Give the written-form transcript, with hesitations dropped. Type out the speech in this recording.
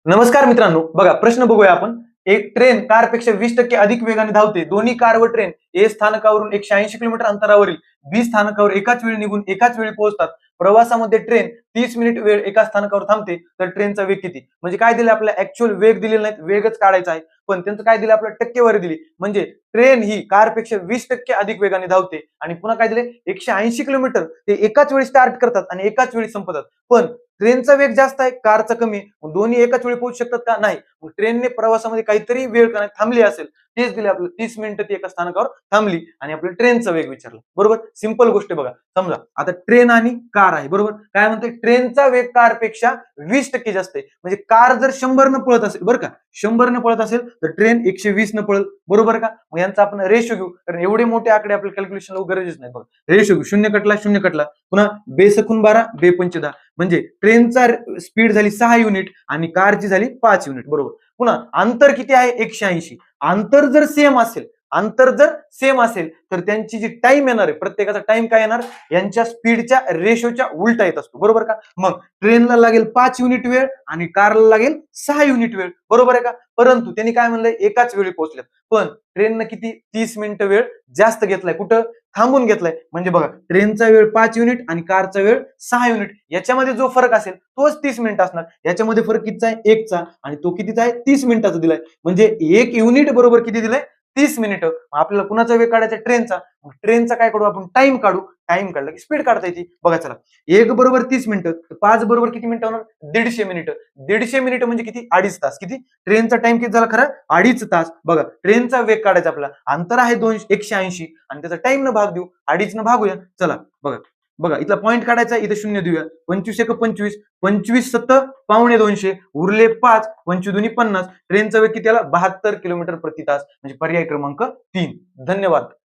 नमस्कार मित्रांनो, बघा प्रश्न बघूया आपण. एक ट्रेन कारपेक्षा 20% अधिक वेगाने धावते. दोन्ही कार व ट्रेन ए स्थानकावरून 180 किलोमीटर अंतरावरील बी स्थानकावर एकाच वेळी निघून एकाच वेळी पोहोचतात. प्रवासामध्ये ट्रेन 30 मिनिट वेळ एका स्थानकावर थांबते, तर ट्रेनचा वेग किती? म्हणजे काय दिलं आपल्याला? ऍक्च्युअल वेग दिलेला नाही, वेगच काढायचा आहे. पण त्यांचं काय दिलं आपल्याला? टक्केवारी दिली. म्हणजे ट्रेन ही कारपेक्षा 20% अधिक वेगाने धावते आणि पुन्हा काय दिले? 180 किलोमीटर ते एकाच वेळी स्टार्ट करतात आणि एकाच वेळी संपतात. पण ट्रेनचा वेग जास्त आहे, कारचा कमी आहे. मग दोन्ही एकाच वेळी पोहोचू शकतात का? नाही. मग ट्रेनने प्रवासामध्ये काहीतरी वेळ थांबली असेल, तेच दिले आपल्याला. 30 मिनिटं ती एका स्थानकावर थांबली आणि आपल्याला ट्रेनचा वेग विचारला. बरोबर? सिंपल गोष्ट आहे बघा. समजा आता ट्रेन आणि कार आहे, बरोबर? काय म्हणते? ट्रेनचा वेग कारपेक्षा 20% जास्त आहे. म्हणजे कार जर 100 न पळत असेल, बरं का, 100 न पळत असेल तर ट्रेन 120 न पळत. बरोबर का? मग यांचा आपण रेशो घेऊ, कारण एवढे मोठे आकडे आपल्याला कॅल्क्युलेशन गरजेच नाही. बघा रेशो घेऊ. 0 कटला 0 कटला, पुन्हा बेसकून 12 बेपंचे 10. म्हणजे ट्रेनचा स्पीड झाली 6 युनिट आणि कारची झाली 5 युनिट. बरोबर. पुन्हा अंतर किती आहे? 180. अंतर जर सेम असेल तर त्यांची जी टाइम येणार आहे, प्रत्येकाचा टाइम काय येणार? यांच्या स्पीडच्या रेशोच्या उलटा येत असतो. बरोबर का? मग ट्रेनला लागेल 5 युनिट वेळ आणि कारला लागेल 6 युनिट वेळ. बरोबर आहे का? परंतु त्यांनी काय म्हणलंय? एकाच वेळी पोहोचल्यात. पण ट्रेननं किती? 30 मिनिटं वेळ जास्त घेतलाय. कुठं? थांबून घेतलाय. म्हणजे बघा, ट्रेनचा वेळ 5 युनिट आणि कारचा वेळ 6 युनिट. याच्यामध्ये जो फरक असेल तोच 30 मिनिट असणार. याच्यामध्ये फरक कितीचा आहे? 1चा. आणि तो कितीचा आहे? 30 मिनिटाचा दिलाय. म्हणजे 1 युनिट बरोबर किती दिलंय? 30 मिनिटं. आपल्याला कुणाचा वेग काढायचा? ट्रेनचा. ट्रेनचा काय काढू आपण? टाइम काढू. टाइम काढला की स्पीड काढता येते. बघा चला, 1 बरोबर 30 मिनिटं, 5 बरोबर किती मिनिटं होणार? 150 मिनिटं. 150 मिनिटं म्हणजे किती? 2.5 तास. किती? ट्रेनचा टाइम किती झाला खरं? 2.5 तास. बघा, ट्रेनचा वेग काढायचा आपला. अंतर आहे 180 आणि त्याचा टाइम न भाग देऊ, 2.5 न भागूया. चला बघा, बघा इथला पॉईंट काढायचा, इथे 0 देऊया. 25 एक 25, 25 7 पावणे 200, उरले 5, 25 दुनी 50. ट्रेनचा वेग किती आला? 72 किलोमीटर प्रति तास. म्हणजे पर्याय क्रमांक 3. धन्यवाद.